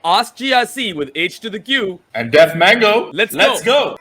Ask GRC with H to the Q. And Def Mango. Let's go.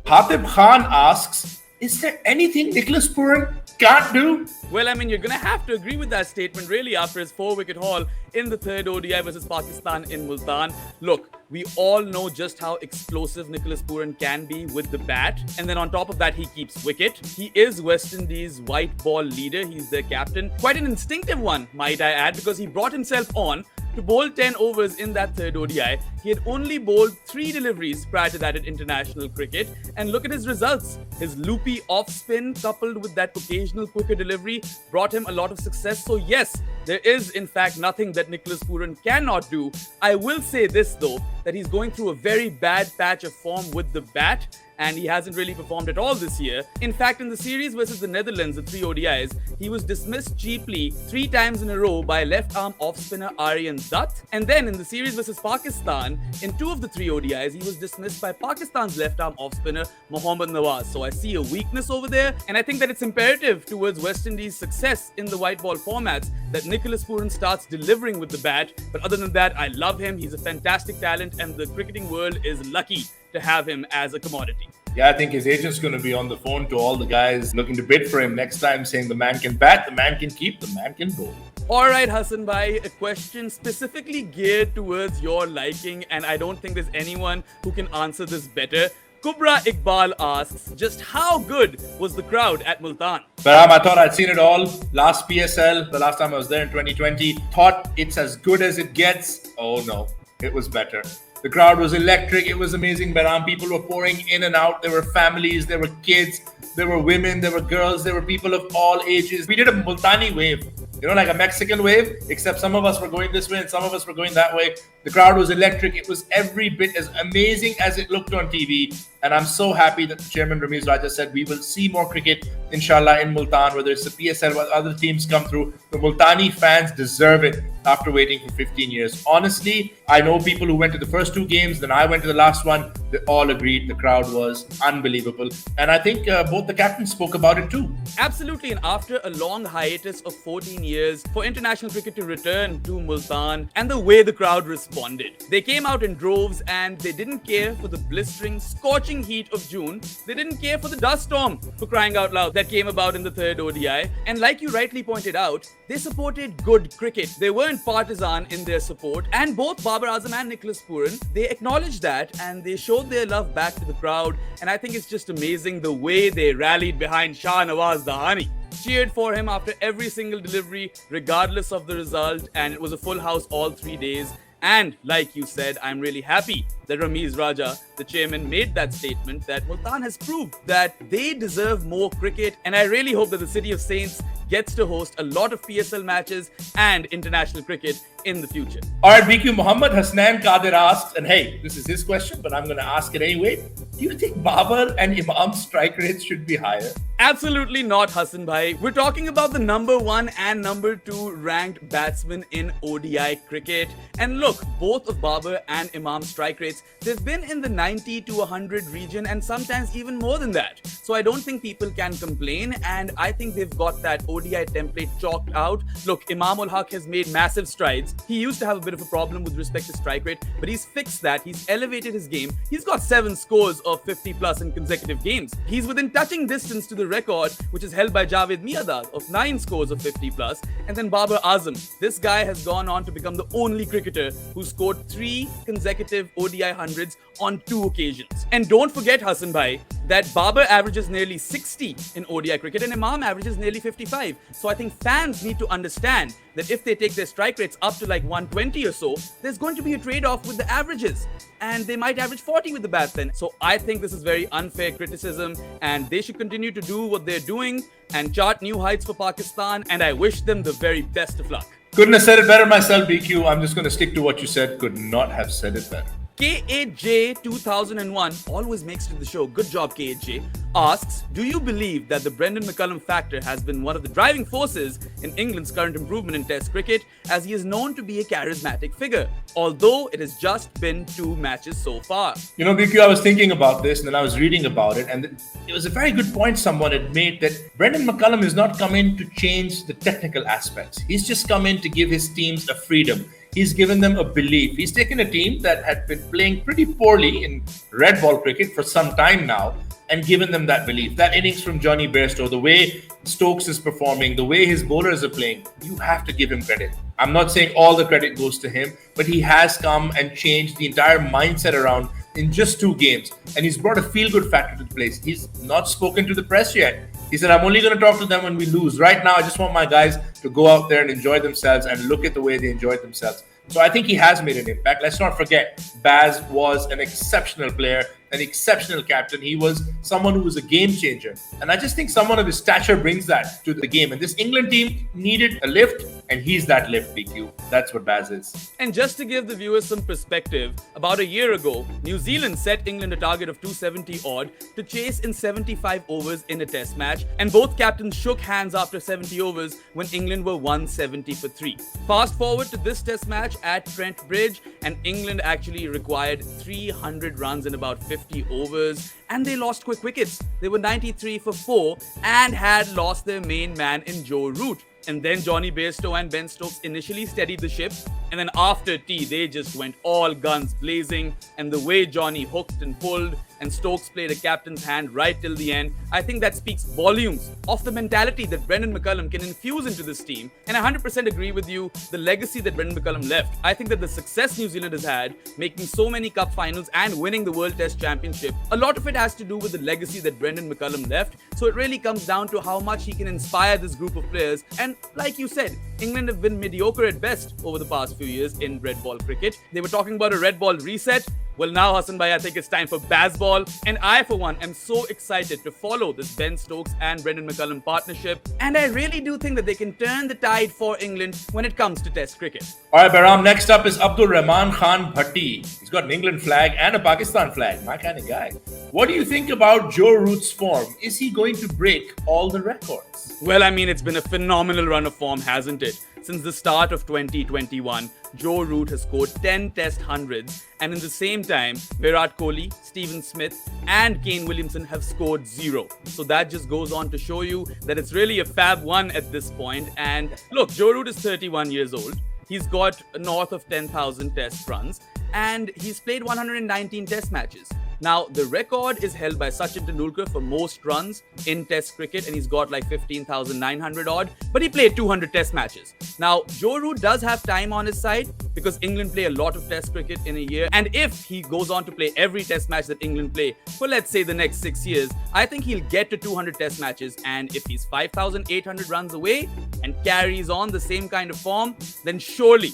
Hatib Khan asks, is there anything Nicholas Pooran can't do? Well, I mean, you're going to have to agree with that statement, really, after his 4-wicket haul in the third ODI versus Pakistan in Multan. Look, we all know just how explosive Nicholas Pooran can be with the bat. And then on top of that, he keeps wicket. He is West Indies' white ball leader. He's their captain. Quite an instinctive one, might I add, because he brought himself on to bowl 10 overs in that third ODI. He had only bowled 3 deliveries prior to that in international cricket. And look at his results. His loopy off-spin coupled with that occasional quicker delivery brought him a lot of success. So yes, there is in fact nothing that Nicholas Pooran cannot do. I will say this though, that he's going through a very bad patch of form with the bat, and he hasn't really performed at all this year. In fact, in the series versus the Netherlands, the 3 ODIs, he was dismissed cheaply 3 times in a row by left-arm off-spinner Aryan Dutt. And then in the series versus Pakistan, in 2 of the 3 ODIs, he was dismissed by Pakistan's left-arm off-spinner Mohammad Nawaz. So I see a weakness over there, and I think that it's imperative towards West Indies' success in the white ball formats that Nicholas Pooran starts delivering with the bat. But other than that, I love him. He's a fantastic talent, and the cricketing world is lucky to have him as a commodity. Yeah, I think his agent's going to be on the phone to all the guys looking to bid for him next time, saying the man can bat, the man can keep, the man can bowl. All right, Hassan bhai, a question specifically geared towards your liking, and I don't think there's anyone who can answer this better. Kubra Iqbal asks, just how good was the crowd at Multan? Baram, I thought I'd seen it all. Last PSL, the last time I was there in 2020, thought it's as good as it gets. Oh no, it was better. The crowd was electric. It was amazing, Baram. People were pouring in and out. There were families, there were kids, there were women, there were girls, there were people of all ages. We did a Multani wave, like a Mexican wave, except some of us were going this way and some of us were going that way. The crowd was electric. It was every bit as amazing as it looked on TV. And I'm so happy that the chairman Ramiz Raja said we will see more cricket, inshallah, in Multan, whether it's the PSL or other teams come through. The Multani fans deserve it after waiting for 15 years. Honestly, I know people who went to the first 2 games, then I went to the last one. They all agreed the crowd was unbelievable. And I think both the captains spoke about it too. Absolutely. And after a long hiatus of 14 years for international cricket to return to Multan, and the way the crowd responded. They came out in droves and they didn't care for the blistering, scorching heat of June. They didn't care for the dust storm, for crying out loud, that came about in the third ODI. And like you rightly pointed out, they supported good cricket. They weren't partisan in their support. And both Babar Azam and Nicholas Pooran, they acknowledged that and they showed their love back to the crowd. And I think it's just amazing the way they rallied behind Shah Nawaz Dahani. Cheered for him after every single delivery, regardless of the result. And it was a full house all 3 days. And like you said, I'm really happy that Ramiz Raja, the chairman, made that statement that Multan has proved that they deserve more cricket. And I really hope that the City of Saints gets to host a lot of PSL matches and international cricket in the future. All right, BQ Muhammad Hasnain Qadir asks, and hey, this is his question, but I'm going to ask it anyway. Do you think Babar and Imam's strike rates should be higher? Absolutely not, Hassan bhai. We're talking about the number 1 and number 2 ranked batsmen in ODI cricket. And look, both of Babar and Imam's strike rates, they've been in the 90 to 100 region and sometimes even more than that. So I don't think people can complain, and I think they've got that ODI template chalked out. Look, Imam ul Haq has made massive strides. He used to have a bit of a problem with respect to strike rate, but he's fixed that. He's elevated his game. He's got 7 scores of 50 plus in consecutive games. He's within touching distance to the record, which is held by Javed Miadad of 9 scores of 50 plus. And then Babar Azam. This guy has gone on to become the only cricketer who scored 3 consecutive ODI hundreds on 2 occasions. And don't forget, Hassan bhai, that Babar averages nearly 60 in ODI cricket and Imam averages nearly 55. So I think fans need to understand that if they take their strike rates up to like 120 or so, there's going to be a trade-off with the averages. And they might average 40 with the bat then. So I think this is very unfair criticism and they should continue to do what they're doing and chart new heights for Pakistan. And I wish them the very best of luck. Couldn't have said it better myself, BQ. I'm just going to stick to what you said. Could not have said it better. KHJ2001 always makes it to the show. Good job, KHJ. Asks, do you believe that the Brendan McCullum factor has been one of the driving forces in England's current improvement in Test cricket, as he is known to be a charismatic figure, although it has just been 2 matches so far? You know, BQ, I was thinking about this and then I was reading about it, and it was a very good point someone had made that Brendan McCullum has not come in to change the technical aspects. He's just come in to give his teams a freedom. He's given them a belief. He's taken a team that had been playing pretty poorly in red ball cricket for some time now and given them that belief. That innings from Johnny Bairstow, the way Stokes is performing, the way his bowlers are playing, you have to give him credit. I'm not saying all the credit goes to him, but he has come and changed the entire mindset around in just 2 games. And he's brought a feel-good factor to the place. He's not spoken to the press yet. He said, I'm only going to talk to them when we lose. Right now, I just want my guys to go out there and enjoy themselves and look at the way they enjoyed themselves. So I think he has made an impact. Let's not forget, Baz was an exceptional player, an exceptional captain. He was someone who was a game changer. And I just think someone of his stature brings that to the game. And this England team needed a lift, and he's that lift, BQ. That's what Baz is. And just to give the viewers some perspective, about a year ago, New Zealand set England a target of 270 odd to chase in 75 overs in a test match, and both captains shook hands after 70 overs when England were 170 for 3. Fast forward to this test match at Trent Bridge, and England actually required 300 runs in about 50 overs, and they lost quick wickets. They were 93 for 4 and had lost their main man in Joe Root. And then Johnny Bairstow and Ben Stokes initially steadied the ship, and then after tea, they just went all guns blazing. And the way Johnny hooked and pulled, and Stokes played a captain's hand right till the end, I think that speaks volumes of the mentality that Brendan McCullum can infuse into this team. And I 100% agree with you, the legacy that Brendan McCullum left. I think that the success New Zealand has had, making so many cup finals and winning the World Test Championship, a lot of it has to do with the legacy that Brendan McCullum left. So it really comes down to how much he can inspire this group of players. And like you said, England have been mediocre at best over the past few years in red ball cricket. They were talking about a red ball reset. Well, now, Hassan bhai, I think it's time for Bazball. And I, for one, am so excited to follow this Ben Stokes and Brendan McCullum partnership. And I really do think that they can turn the tide for England when it comes to Test cricket. All right, Bahram, next up is Abdul Rehman Khan Bhatti. He's got an England flag and a Pakistan flag. My kind of guy. What do you think about Joe Root's form? Is he going to break all the records? Well, I mean, it's been a phenomenal run of form, hasn't it? Since the start of 2021, Joe Root has scored 10 Test hundreds, and in the same time, Virat Kohli, Stephen Smith, and Kane Williamson have scored 0. So that just goes on to show you that it's really a fab one at this point. And look, Joe Root is 31 years old. He's got north of 10,000 Test runs, and he's played 119 Test matches. Now, the record is held by Sachin Tendulkar for most runs in Test cricket, and he's got like 15,900 odd, but he played 200 Test matches. Now, Joe Root does have time on his side because England play a lot of Test cricket in a year, and if he goes on to play every Test match that England play for, let's say, the next 6 years, I think he'll get to 200 Test matches, and if he's 5,800 runs away and carries on the same kind of form, then surely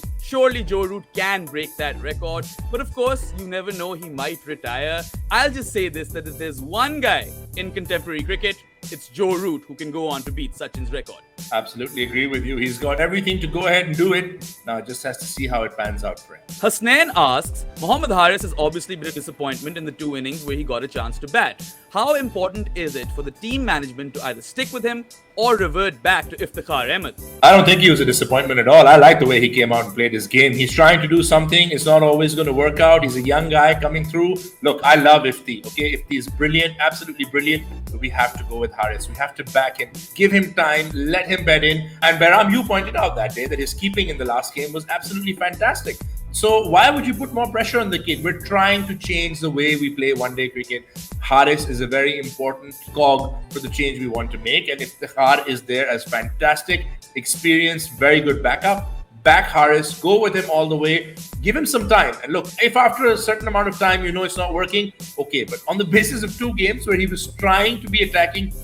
Joe Root can break that record. But of course, you never know, he might retire. I'll just say this, that if there's one guy in contemporary cricket, it's Joe Root who can go on to beat Sachin's record. Absolutely agree with you. He's got everything to go ahead and do it. Now it just has to see how it pans out for him. Hasnain asks, Mohammad Haris has obviously been a disappointment in the 2 innings where he got a chance to bat. How important is it for the team management to either stick with him or revert back to Iftikhar Ahmed? I don't think he was a disappointment at all. I like the way he came out and played his game. He's trying to do something. It's not always going to work out. He's a young guy coming through. Look, I love Ifti. Okay, Ifti is brilliant, absolutely brilliant. But we have to go with Haris. We have to back him, give him time, let him bed in. And Bahram, you pointed out that day that his keeping in the last game was absolutely fantastic. So why would you put more pressure on the kid? We're trying to change the way we play one-day cricket. Haris is a very important cog for the change we want to make. And if Iftikhar is there as fantastic, experienced, very good backup, back Haris, go with him all the way, give him some time. And look, if after a certain amount of time you know it's not working, okay. But on the basis of 2 games where he was trying to be attacking,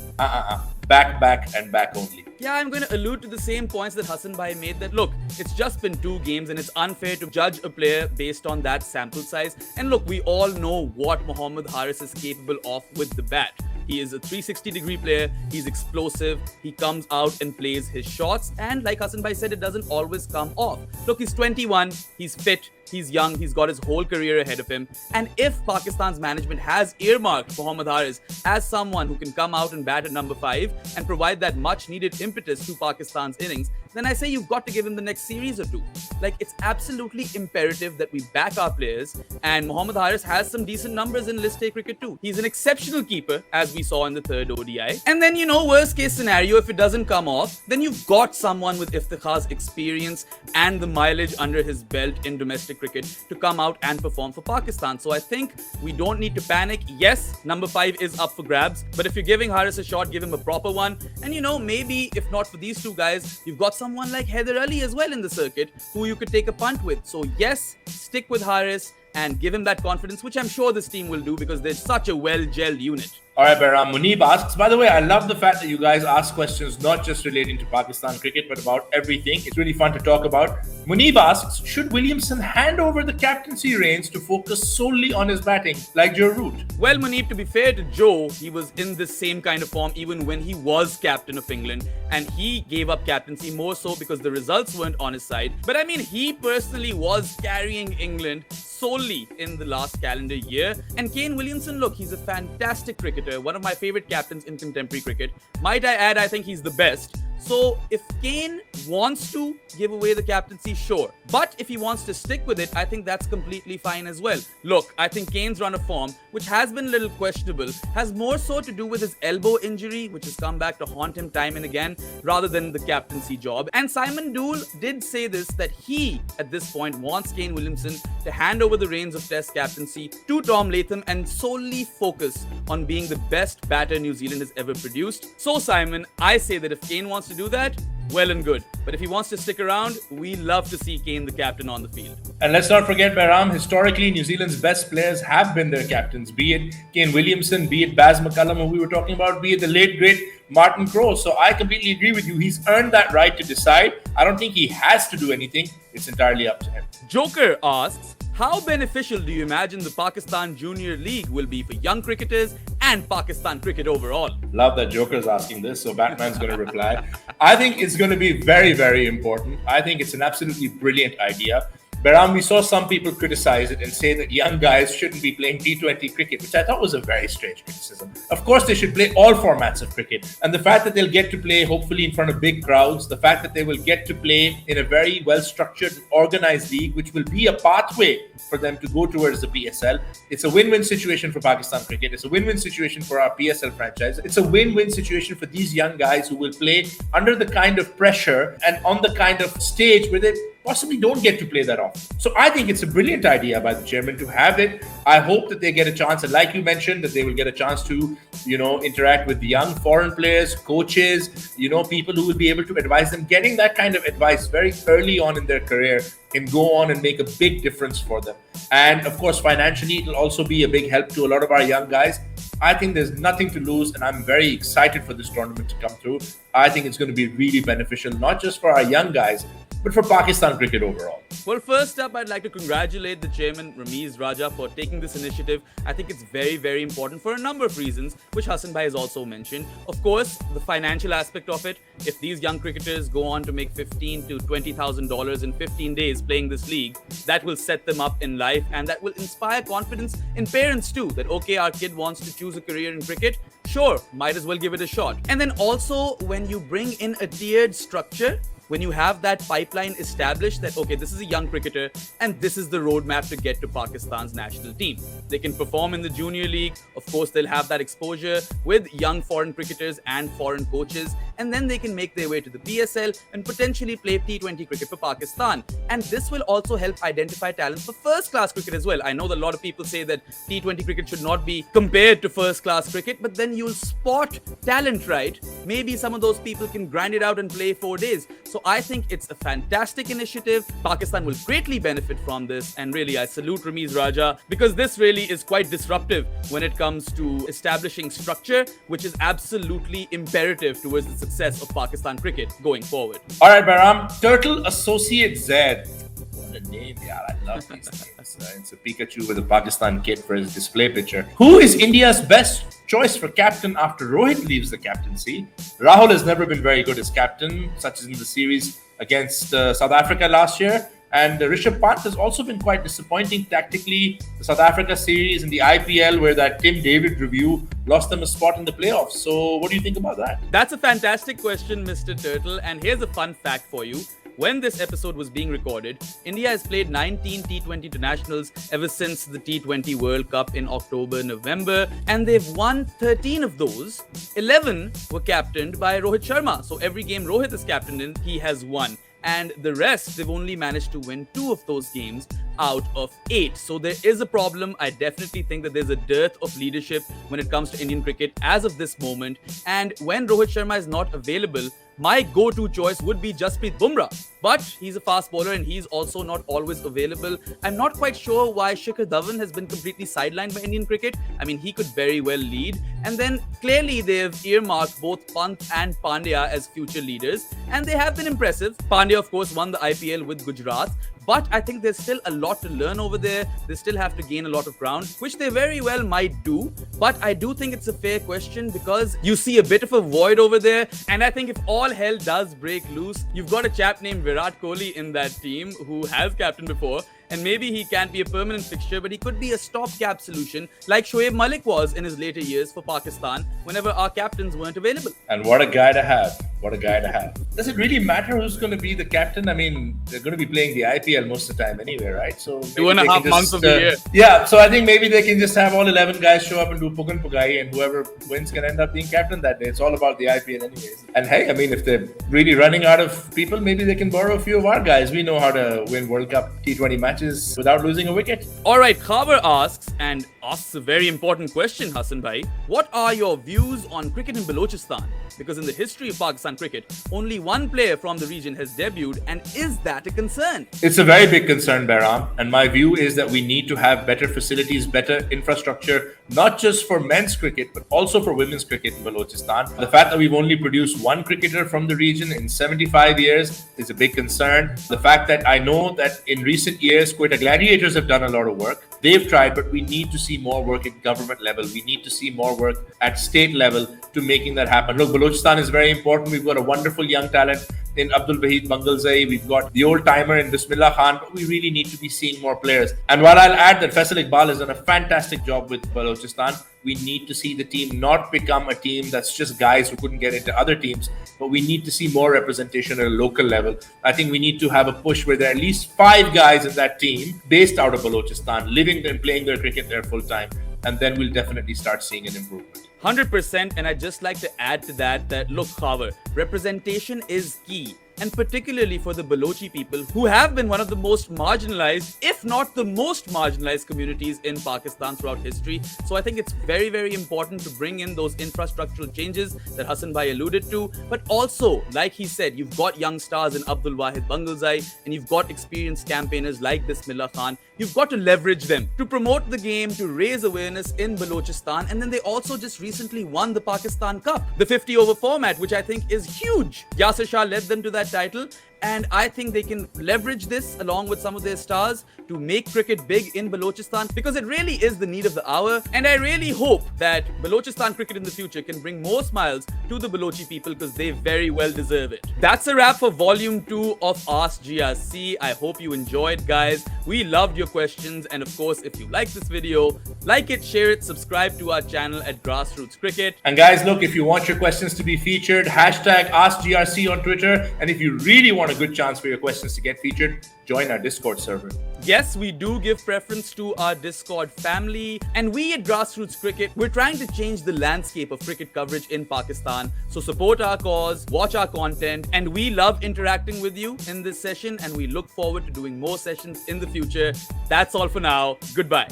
back and back only. Yeah, I'm going to allude to the same points that Hassan bhai made, that look, it's just been 2 games and it's unfair to judge a player based on that sample size. And look, we all know what Mohammad Haris is capable of with the bat. He is a 360-degree player, he's explosive, he comes out and plays his shots, and like Hassan bhai said, it doesn't always come off. Look, he's 21, he's fit, He's young. He's got his whole career ahead of him. And if Pakistan's management has earmarked Mohammad Haris as someone who can come out and bat at number 5 and provide that much needed impetus to Pakistan's innings, then I say you've got to give him the next series or two. Like, it's absolutely imperative that we back our players, and Mohammad Haris has some decent numbers in list A cricket too. He's an exceptional keeper, as we saw in the third ODI. And then, worst case scenario, if it doesn't come off, then you've got someone with Iftikhar's experience and the mileage under his belt in domestic cricket to come out and perform for Pakistan. So I think we don't need to panic. Yes, number 5 is up for grabs, but if you're giving Haris a shot, give him a proper one. And maybe if not for these two guys, you've got someone like Haider Ali as well in the circuit who you could take a punt with. So yes, stick with Haris and give him that confidence, which I'm sure this team will do because they're such a well-gelled unit. All right, Bahram. Muneeb asks, by the way, I love the fact that you guys ask questions not just relating to Pakistan cricket, but about everything. It's really fun to talk about. Muneeb asks, should Williamson hand over the captaincy reins to focus solely on his batting, like Joe Root? Well, Muneeb, to be fair to Joe, he was in this same kind of form even when he was captain of England, and he gave up captaincy more so because the results weren't on his side. But I mean, he personally was carrying England solely in the last calendar year. And Kane Williamson, look, he's a fantastic cricketer, one of my favorite captains in contemporary cricket. Might I add, I think he's the best. So if Kane wants to give away the captaincy, sure. But if he wants to stick with it, I think that's completely fine as well. Look, I think Kane's run of form, which has been a little questionable, has more so to do with his elbow injury, which has come back to haunt him time and again, rather than the captaincy job. And Simon Dool did say this, that he, at this point, wants Kane Williamson to hand over the reins of Test captaincy to Tom Latham and solely focus on being the best batter New Zealand has ever produced. So Simon, I say that if Kane wants to do that, well and good. But if he wants to stick around, we love to see Kane the captain on the field. And let's not forget, Bahram, historically, New Zealand's best players have been their captains, be it Kane Williamson, be it Baz McCullum, who we were talking about, be it the late, great Martin Crowe. So I completely agree with you. He's earned that right to decide. I don't think he has to do anything. It's entirely up to him. Joker asks, how beneficial do you imagine the Pakistan Junior League will be for young cricketers and Pakistan cricket overall? Love that Joker's asking this, so Batman's going to reply. I think it's going to be very, very important. I think it's an absolutely brilliant idea. Bahram, we saw some people criticize it and say that young guys shouldn't be playing T20 cricket, which I thought was a very strange criticism. Of course, they should play all formats of cricket. And the fact that they'll get to play, hopefully, in front of big crowds, the fact that they will get to play in a very well-structured, organized league, which will be a pathway for them to go towards the PSL. It's a win-win situation for Pakistan cricket. It's a win-win situation for our PSL franchise. It's a win-win situation for these young guys who will play under the kind of pressure and on the kind of stage where they possibly don't get to play that often. So I think it's a brilliant idea by the chairman to have it. I hope that they get a chance, and like you mentioned, that they will get a chance to, interact with the young foreign players, coaches, people who will be able to advise them. Getting that kind of advice very early on in their career can go on and make a big difference for them. And of course, financially, it'll also be a big help to a lot of our young guys. I think there's nothing to lose, and I'm very excited for this tournament to come through. I think it's going to be really beneficial, not just for our young guys, but for Pakistan cricket overall. Well, first up, I'd like to congratulate the chairman, Ramiz Raja, for taking this initiative. I think it's very, very important for a number of reasons, which Hassan Bhai has also mentioned. Of course, the financial aspect of it. If these young cricketers go on to make $15,000 to $20,000 in 15 days playing this league, that will set them up in life, and that will inspire confidence in parents too, that okay, our kid wants to choose a career in cricket, sure, might as well give it a shot. And then also, when you bring in a tiered structure, when you have that pipeline established that, okay, this is a young cricketer and this is the roadmap to get to Pakistan's national team. They can perform in the junior league. Of course, they'll have that exposure with young foreign cricketers and foreign coaches. And then they can make their way to the PSL and potentially play T20 cricket for Pakistan. And this will also help identify talent for first-class cricket as well. I know that a lot of people say that T20 cricket should not be compared to first-class cricket, but then you'll spot talent, right? Maybe some of those people can grind it out and play 4 days. So I think it's a fantastic initiative. Pakistan will greatly benefit from this. And really, I salute Ramiz Raja because this really is quite disruptive when it comes to establishing structure, which is absolutely imperative towards the success of Pakistan cricket going forward. All right, Bahram. Turtle Associate Zayd. What a name, yeah. I love these names. It's a Pikachu with a Pakistan kit for his display picture. Who is India's best choice for captain after Rohit leaves the captaincy? Rahul has never been very good as captain, such as in the series against South Africa last year. And Rishabh Pant has also been quite disappointing tactically. The South Africa series and the IPL, where that Tim David review lost them a spot in the playoffs. So what do you think about that? That's a fantastic question, Mr. Turtle. And here's a fun fact for you. When this episode was being recorded, India has played 19 T20 internationals ever since the T20 World Cup in October, November, and they've won 13 of those. 11 were captained by Rohit Sharma. So every game Rohit is captained in, he has won. And the rest, they've only managed to win 2 of those games out of 8. So there is a problem. I definitely think that there's a dearth of leadership when it comes to Indian cricket as of this moment. And when Rohit Sharma is not available, my go-to choice would be Jasprit Bumrah. But he's a fast bowler and he's also not always available. I'm not quite sure why Shikhar Dhawan has been completely sidelined by Indian cricket. I mean, he could very well lead. And then clearly they've earmarked both Pant and Pandya as future leaders. And they have been impressive. Pandya, of course, won the IPL with Gujarat. But I think there's still a lot to learn over there. They still have to gain a lot of ground, which they very well might do. But I do think it's a fair question because you see a bit of a void over there. And I think if all hell does break loose, you've got a chap named Virat Kohli in that team who has captained before. And maybe he can't be a permanent fixture, but he could be a stopgap solution like Shoaib Malik was in his later years for Pakistan whenever our captains weren't available. And what a guy to have. What a guy to have. Does it really matter who's going to be the captain? I mean, they're going to be playing the IPL most of the time anyway, right? So 2.5 months of the year. Yeah, so I think maybe they can just have all 11 guys show up and do Pugan Pugai, and whoever wins can end up being captain that day. It's all about the IPL anyways. And hey, I mean, if they're really running out of people, maybe they can borrow a few of our guys. We know how to win World Cup T20 matches without losing a wicket. All right, Khawer asks a very important question, Hassan Bhai. What are your views on cricket in Balochistan? Because in the history of Pakistan cricket, only one player from the region has debuted, and is that a concern? It's a very big concern, Bahram. And my view is that we need to have better facilities, better infrastructure, not just for men's cricket, but also for women's cricket in Balochistan. The fact that we've only produced one cricketer from the region in 75 years is a big concern. The fact that I know that in recent years, Quetta Gladiators have done a lot of work. They've tried, but we need to see more work at government level. We need to see more work at state level to making that happen. Look, Balochistan is very important. We've got a wonderful young talent in Abdul Bangalzai. We've got the old timer in Bismillah Khan, but we really need to be seeing more players. And while I'll add that Faisal Iqbal has done a fantastic job with Balochistan, we need to see the team not become a team that's just guys who couldn't get into other teams, but we need to see more representation at a local level. I think we need to have a push where there are at least 5 guys in that team based out of Balochistan, living and playing their cricket there full time. And then we'll definitely start seeing an improvement. 100%, and I'd just like to add to that look, Khawer, representation is key. And particularly for the Balochi people, who have been one of the most marginalized, if not the most marginalized communities in Pakistan throughout history. So I think it's very, very important to bring in those infrastructural changes that Hassan Bhai alluded to. But also, like he said, you've got young stars in Abdul Wahid Bangalzai, and you've got experienced campaigners like Bismillah Khan. You've got to leverage them to promote the game, to raise awareness in Balochistan. And then they also just recently won the Pakistan Cup, the 50-over format, which I think is huge. Yasir Shah led them to that title. And I think they can leverage this along with some of their stars to make cricket big in Balochistan, because it really is the need of the hour. And I really hope that Balochistan cricket in the future can bring more smiles to the Balochi people, because they very well deserve it. That's a wrap for Volume 2 of Ask GRC. I hope you enjoyed, guys. We loved your questions. And of course, if you like this video, like it, share it, subscribe to our channel at Grassroots Cricket. And guys, look, if you want your questions to be featured, hashtag AskGRC on Twitter. And if you really want a good chance for your questions to get featured, join our Discord server. Yes, we do give preference to our Discord family. And we at Grassroots Cricket, we're trying to change the landscape of cricket coverage in Pakistan. So support our cause, watch our content, and we love interacting with you in this session, and we look forward to doing more sessions in the future. That's all for now. Goodbye.